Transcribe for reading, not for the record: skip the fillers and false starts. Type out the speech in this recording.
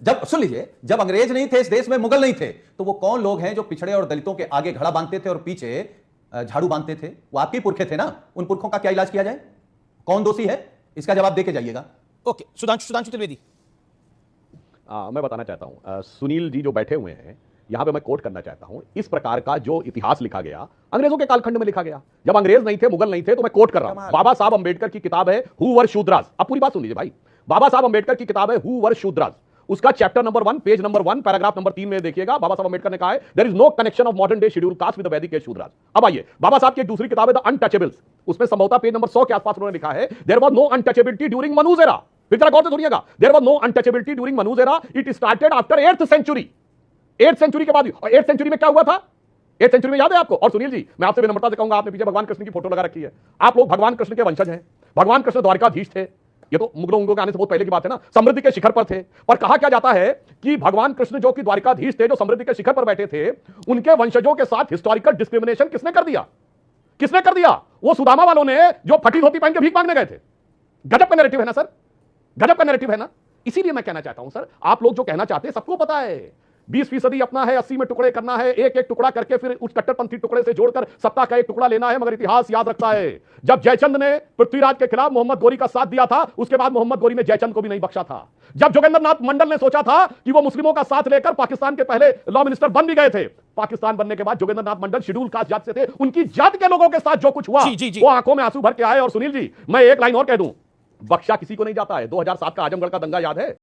जब सुन लीजिए, जब अंग्रेज नहीं थे इस देश में, मुगल नहीं थे, तो वो कौन लोग हैं जो पिछड़े और दलितों के आगे घड़ा बांधते थे और पीछे झाड़ू बांधते थे? वो आपके पुरखे थे ना। उन पुरखों का क्या इलाज किया जाए? कौन दोषी है? इसका जवाब देके जाइएगा। ओके, सुधांशु त्रिवेदी। मैं बताना चाहता हूं, सुनील जी जो बैठे हुए हैं यहां पे, मैं कोट करना चाहता हूं, इस प्रकार का जो इतिहास लिखा गया अंग्रेजों के कालखंड में लिखा गया, जब अंग्रेज नहीं थे, मुगल नहीं थे, तो मैं कोट कर रहा हूं। बाबा साहब अंबेडकर की किताब है हु वर शूद्रास। अब पूरी बात सुन लीजिए भाई। बाबा साहब अंबेडकर की किताब है हु वर शूद्रास, उसका chapter number 1 page number 1 paragraph number 3 में देखिएगा। बाबा साहब अंबेडकर ने कहा है there is no connection of modern day schedule caste with the Vedic age Shudras. अब आइए, बाबा साहब की एक दूसरी किताब है द अनटचेबल्स, उसमें संभवतः पेज नंबर 100 के आसपास उन्होंने लिखा है there was no untouchability during Manu's era. फिर जरा गौर से सुनिएगा, there was no untouchability during Manu's era, it started after 8th century. 8th century के बाद, और 8th सेंचुरी में क्या हुआ था? 8th सेंचुरी में याद है आपको? और सुनील जी, मैं आपसे विनम्रता से कहूंगा, आपने पीछे भगवान कृष्ण की फोटो लगा रखी है, आप लोग भगवान कृष्ण के वंशज हैं। भगवान कृष्ण द्वारकाधीश थे, ये तो मुगलों के आने से बहुत पहले की बात है ना, समृद्धि के शिखर पर थे। पर कहा क्या जाता है कि भगवान कृष्ण जो कि द्वारकाधीश थे, जो समृद्धि के शिखर पर बैठे थे, उनके वंशजों के साथ हिस्टोरिकल डिस्क्रिमिनेशन किसने कर दिया? किसने कर दिया? वो सुदामा वालों ने, जो फटी धोती पहन के भीख मांगने गए थे। गजब का नैरेटिव है ना सर, गजब का नैरेटिव है ना। इसीलिए मैं कहना चाहता हूं सर, आप लोग जो कहना चाहते हैं सबको पता है, 20% अपना है, 80 में टुकड़े करना है, एक एक टुकड़ा करके फिर उस कट्टरपंथी टुकड़े से जोड़कर सत्ता का एक टुकड़ा लेना है। मगर इतिहास याद रखता है, जब जयचंद ने पृथ्वीराज के खिलाफ मोहम्मद गोरी का साथ दिया था, उसके बाद मोहम्मद गोरी ने जयचंद को भी नहीं बख्शा था। जब जोगेंद्रनाथ मंडल ने सोचा था कि वो मुस्लिमों का साथ लेकर पाकिस्तान के पहले लॉ मिनिस्टर बन भी गए थे, पाकिस्तान बनने के बाद जोगेंद्रनाथ मंडल शेड्यूल कास्ट जाति से थे, उनकी जाति के लोगों के साथ जो कुछ हुआ, वो आंखों में आंसू भर के आए। और सुनील जी, मैं एक लाइन और कह दूं, बख्शा किसी को नहीं जाता है। 2007 का आजमगढ़ का दंगा याद है?